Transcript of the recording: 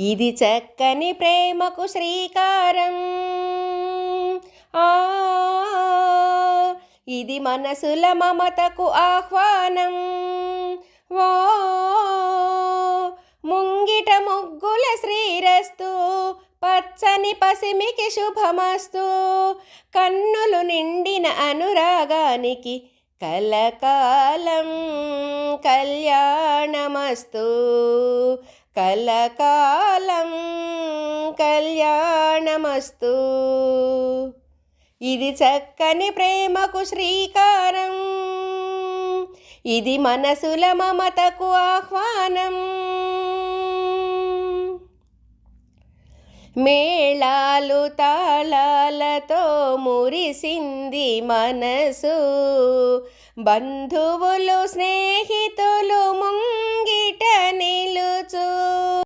ఇది చక్కని ప్రేమకు శ్రీకారం. ఆ ఇది మనసుల మమతకు ఆహ్వానం. ఓ ముంగిట ముగ్గుల శ్రీరస్తు, పచ్చని పసిమికి శుభమస్తు. కన్నులు నిండిన అనురాగానికి కలకాలం కళ్యాణమస్తు. కలకాలం కళ్యాణమస్తు. ఇది చక్కని ప్రేమకు శ్రీకారం. ఇది మనసుల మమతకు ఆహ్వానం. మేళాలు తాళాలతో మురిసింది మనసు. బంధువులు స్నేహితులు ముంగిట నిలుచు.